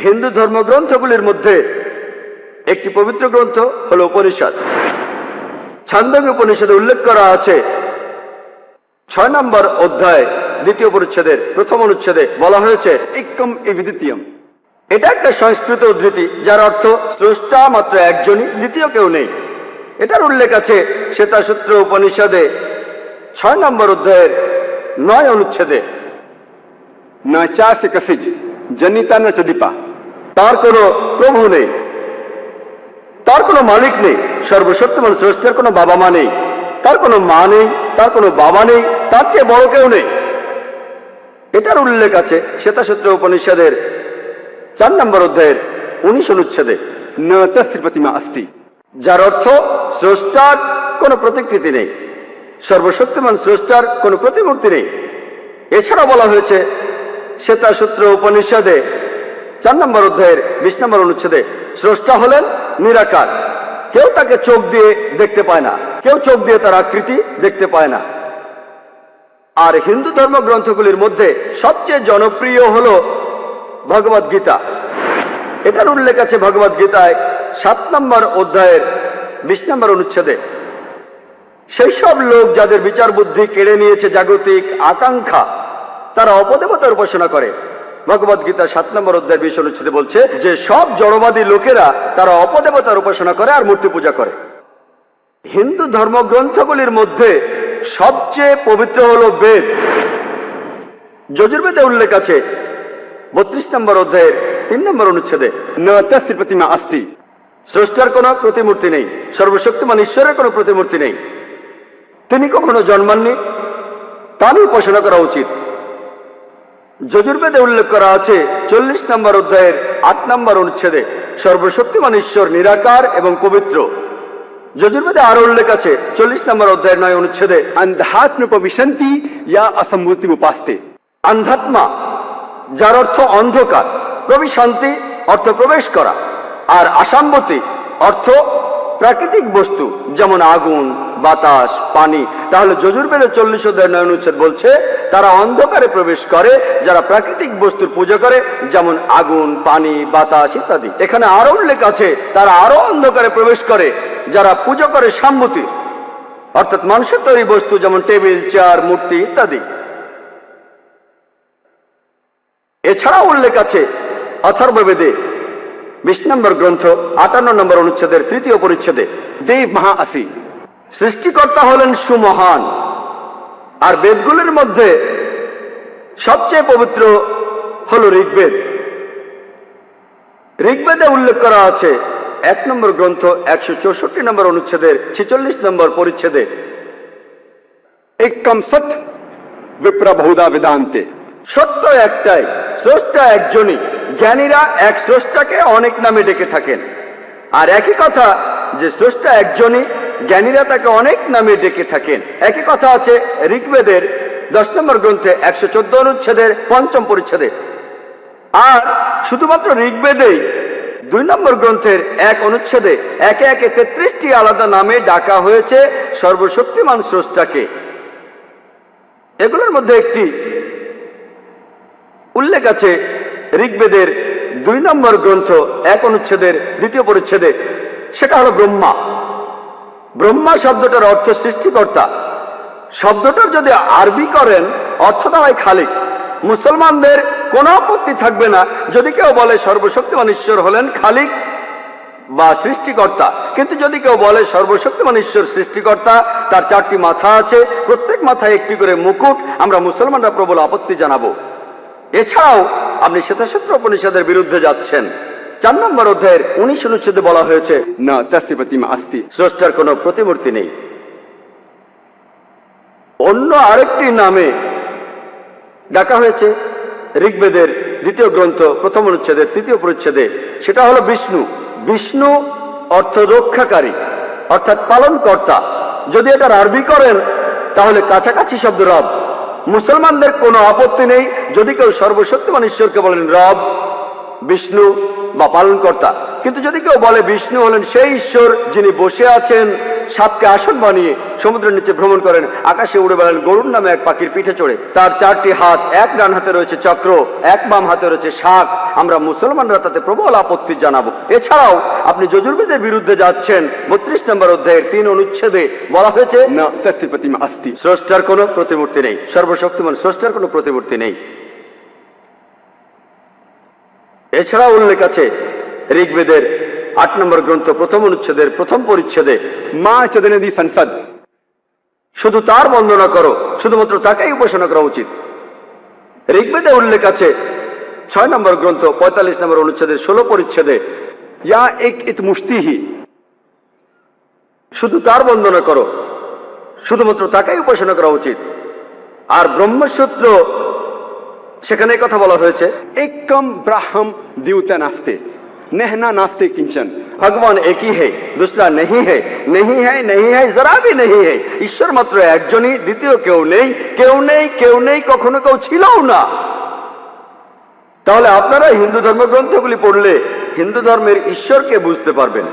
হিন্দু ধর্মগ্রন্থগুলির মধ্যে একটি পবিত্র গ্রন্থ হল উপনিষদ। ছান্দোগ্য উপনিষদে উল্লেখ করা আছে 6 নম্বর অধ্যায় 2য় পরিচ্ছেদের 1ম অনুচ্ছেদে বলা হয়েছে एकम एविदित्यम। এটা একটা সংস্কৃত উদ্ধৃতি যার অর্থ স্রষ্টা মাত্র একজনই, দ্বিতীয় কেউ নেই। এটার উল্লেখ আছে শ্বেতাসূত্র উপনিষদে 6 নম্বর অধ্যায়ের 9 অনুচ্ছেদে। न चास्य कसिज जनिता न चदीपा। তার কোনো প্রভু নেই, তার কোনো মালিক নেই, সর্বশক্তিমান স্রষ্টার কোনো বাবা মা নেই, তার কোনো মা নেই, তার কোনো বাবা নেই, তার চেয়ে বড় কেউ নেই। এটার উল্লেখ আছে শ্বেতাসূত্র উপনিষদের 4 নম্বর অধ্যায়ের 19 অনুচ্ছেদে, न तस्य प्रतिमा अस्ति। যার অর্থ স্রষ্টার কোনো প্রতিকৃতি নেই, সর্বশক্তিমান স্রষ্টার কোনো প্রতিমূর্তি নেই। এছাড়া বলা হয়েছে শ্বেতাসূত্র উপনিষদে 4 নম্বর অধ্যায়ের 20 নম্বর অনুচ্ছেদে, স্রষ্টা হলেন নিরাকার, কেউ তাকে চোখ দিয়ে দেখতে পায় না, কেউ চোখ দিয়ে তার আকৃতি দেখতে পায় না। আর হিন্দু ধর্মগ্রন্থগুলির মধ্যে সবচেয়ে জনপ্রিয় হল ভগবদ গীতা। এটার উল্লেখ আছে ভগবদ গীতায় 7 নম্বর অধ্যায়ের 20 নম্বর অনুচ্ছেদে। সেই সব লোক যাদের বিচার বুদ্ধি কেড়ে নিয়েছে জাগতিক আকাঙ্ক্ষা, তারা অপদেবতার উপাসনা করে। ভগবদ গীতা 7 নম্বর অধ্যায় 20 অনুচ্ছেদে বলছে যে সব জড়বাদী লোকেরা তারা অপদেবতার উপাসনা করে আর মূর্তি পূজা করে। হিন্দু ধর্মগ্রন্থগুলির মধ্যে সবচেয়ে পবিত্র হল বেদ। যজুর্বেদে উল্লেখ আছে 32 নম্বর অধ্যায়ের 3 নম্বর অনুচ্ছেদে, न तस्य प्रतिमा अस्ति। স্রষ্টার কোনো প্রতিমূর্তি নেই, সর্বশক্তিমান ঈশ্বরের কোনো প্রতিমূর্তি নেই, তিনি কখনো জন্মাননি, তারই উপাসনা করা উচিত। যজুর্বেদে উল্লেখ করা আছে 40 নম্বর অধ্যায়ের 8 নম্বর অনুচ্ছেদে, সর্বশক্তিমান ঈশ্বর নিরাকার এবং পবিত্র। যজুর্বেদে আরো উল্লেখ আছে 40 নম্বর অধ্যায়ের 9 অনুচ্ছেদে, अंधात्म उपविशन्ति या असंभूति उपास्ते। আন্ধাত্মা যার অর্থ অন্ধকার, প্রবিশান্তি অর্থ প্রবেশ করা, আর আসাম্বতি অর্থ প্রাকৃতিক বস্তু যেমন আগুন, বাতাস, পানি। তাহলে যজুর্বেদের 40 অধ্যায় 9 অনুচ্ছেদ বলছে তারা অন্ধকারে প্রবেশ করে যারা প্রাকৃতিক বস্তুর পূজা করে, যেমন আগুন, পানি, বাতাস ইত্যাদি। এখানে আরো উল্লেখ আছে তারা আরো অন্ধকারে প্রবেশ করে যারা পূজা করে সাম্মতি, অর্থাৎ মানুষের তৈরি বস্তু যেমন টেবিল, চেয়ার, মূর্তি ইত্যাদি। এছাড়াও উল্লেখ আছে অথর্ববেদে 20 নম্বর গ্রন্থ 58 নম্বর অনুচ্ছেদের 3য় পরিচ্ছেদে, देव महा असि। সৃষ্টিকর্তা হলেন সুমহান। আর বেদগুলির মধ্যে সবচেয়ে পবিত্র হল ঋগ্বেদ। ঋগ্বেদে উল্লেখ করা আছে 1 নম্বর গ্রন্থ 164 নম্বর অনুচ্ছেদের 46 নম্বর পরিচ্ছেদে, एकम सत विप्र बहुधा वेदांते। সত্য একটাই, স্রষ্টা একজনই। জ্ঞানীরা এক স্রষ্টাকে অনেক নামে ডেকে থাকেন। আর একই কথা যে স্রষ্টা একজনই, জ্ঞানীরা তাকে অনেক নামে ডেকে থাকেন। একই কথা আছে ঋগ্বেদের 10 নম্বর গ্রন্থে 114 অনুচ্ছেদের 5ম পরিচ্ছেদে। আর শুধুমাত্র ঋগ্বেদেই 2 নম্বর গ্রন্থের 1 অনুচ্ছেদে একে একে 33টি আলাদা নামে ডাকা হয়েছে সর্বশক্তিমান স্রষ্টাকে। এগুলোর মধ্যে একটি উল্লেখ আছে ঋগ্বেদের 2 নম্বর গ্রন্থ 1 অনুচ্ছেদের 2য় পরিচ্ছেদে, সেটা হলো ব্রহ্মা। ব্রহ্মা শব্দটার অর্থ সৃষ্টিকর্তা। শব্দটার যদি আরবি করেন অর্থটা হয় খালিক। মুসলমানদের কোনো আপত্তি থাকবে না যদি কেউ বলে সর্বশক্তিমান ঈশ্বর হলেন খালিক বা সৃষ্টিকর্তা। কিন্তু যদি কেউ বলে সর্বশক্তিমান ঈশ্বর সৃষ্টিকর্তা, তার 4টি মাথা আছে, প্রত্যেক মাথায় একটি করে মুকুট, আমরা মুসলমানরা প্রবল আপত্তি জানাবো। এছাড়াও আপনি শ্বেতাসূত্র উপনিষদের বিরুদ্ধে যাচ্ছেন। 4 নম্বর অধ্যায়ের 19 অনুচ্ছেদে বলা হয়েছে न तस्य प्रतिमा अस्ति। স্রষ্টার কোনো প্রতিমূর্তি নেই। অন্য আরেকটি নামে ডাকা হয়েছে ঋগ্বেদের 2য় গ্রন্থ 1ম অনুচ্ছেদের 3য় পরিচ্ছেদে, সেটা হলো বিষ্ণু। বিষ্ণু অর্থ রক্ষাকারী, অর্থাৎ পালনকর্তা। যদি এটার আরবি করেন তাহলে কাছাকাছি শব্দ রব। মুসলমানদের কোনো আপত্তি নেই যদি কেউ সর্বশক্তিমান ঈশ্বরকে বলেন রব, বিষ্ণু বা পালনকর্তা। কিন্তু যদি কেউ বলে বিষ্ণু হলেন সেই ঈশ্বর যিনি বসে আছেন সাপকে আসন বানিয়ে সমুদ্রের নিচে ভ্রমণ করেন, আকাশে উড়ে বেড়ান গরুর নামে এক পাখির পিঠে চড়ে। তার 4টি হাত, এক ডান হাতে রয়েছে চক্র, এক বাম হাতে রয়েছে শাক। আমরা মুসলমানরা তাতে প্রবল আপত্তি জানাবো। এছাড়াও আপনি যজুর্বেদের বিরুদ্ধে যাচ্ছেন। 32 নম্বর অধ্যায়ের 3 অনুচ্ছেদে বলা হয়েছে न तस्य प्रतिमा अस्ति। স্রষ্টার কোনো প্রতিমূর্তি নেই, সর্বশক্তিমান স্রষ্টার কোনো প্রতিমূর্তি নেই। এছাড়া উল্লেখ আছে ঋগ্বেদের 8 নম্বর গ্রন্থ প্রথম অনুচ্ছেদের প্রথম পরিচ্ছেদে, मां चदनदी संसद। শুধু তার বন্দনা করো, শুধুমাত্র তাকেই উপাসনা করা উচিত। ঋগ্বেদে উল্লেখ আছে 6 নম্বর গ্রন্থ 45 নম্বর অনুচ্ছেদের 16 পরিচ্ছেদে, या एक इतमुष्टि ही। শুধু তার বন্দনা করো, শুধুমাত্র তাকেই উপাসনা করা উচিত। আর ব্রহ্মসূত্র সেখানে এই কথা বলা হয়েছে, एकम ब्राह्म द्यूता नास्ते, नहना नास्ते किंचन। ভগবান একই হে, দুসরা নেহি হে, নেহি হে, নেহি হে, জরা ভি নেহি হে। ঈশ্বর মাত্র একজনই, দ্বিতীয় কেউ নেই, কেউ নেই, কেউ নেই, কখনো কেউ ছিলও না। তাহলে আপনারা হিন্দু ধর্মগ্রন্থগুলি পড়লে হিন্দু ধর্মের ঈশ্বরকে বুঝতে পারবেন।